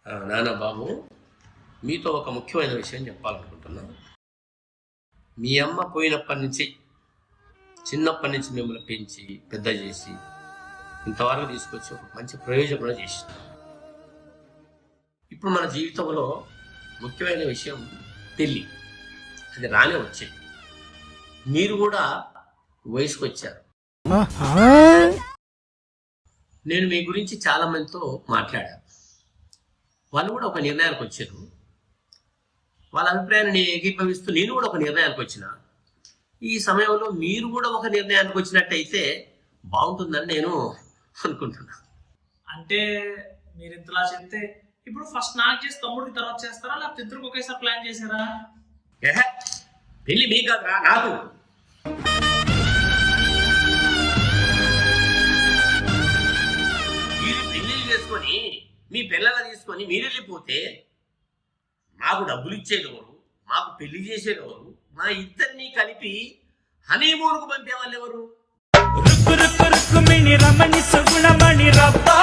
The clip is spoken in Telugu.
నాన్న బాబు, మీతో ఒక ముఖ్యమైన విషయం చెప్పాలనుకుంటున్నాను. మీ అమ్మ పోయినప్పటి నుంచి, చిన్నప్పటి నుంచి మిమ్మల్ని పెంచి పెద్ద చేసి ఇంతవరకు తీసుకొచ్చి ఒక మంచి ప్రయోజనం కూడా చేసింది. ఇప్పుడు మన జీవితంలో ముఖ్యమైన విషయం పెళ్ళి. అది రానే వచ్చేది. మీరు కూడా వయసుకు వచ్చారు. నేను మీ గురించి చాలా మందితో మాట్లాడాను. వాళ్ళు కూడా ఒక నిర్ణయానికి వచ్చారు. వాళ్ళ అభిప్రాయాన్ని ఏకీభవిస్తూ నేను కూడా ఒక నిర్ణయానికి వచ్చిన. ఈ సమయంలో మీరు కూడా ఒక నిర్ణయానికి వచ్చినట్టయితే బాగుంటుందని నేను అనుకుంటున్నా. అంటే మీరు ఇంతలా చెప్తే ఇప్పుడు ఫస్ట్ నాకు చేసి తమ్ముడికి తర్వాత చేస్తారా, లేకపోతే ఇద్దరికి ఒకేసారి ప్లాన్ చేశారా? పెళ్లి మీకు కాదురా, నాకు. మీరు పెళ్లిళ్ళు చేసుకొని మీ పిల్లల తీసుకొని మీరు వెళ్ళిపోతే మాకు డబ్బులు ఇచ్చేది ఎవరు, మాకు పెళ్లి చేసేది ఎవరు, మా ఇద్దరిని కలిపి హనీమూన్కు పంపే వాళ్ళు ఎవరు? రమణి సుగుణమణి రబ్బా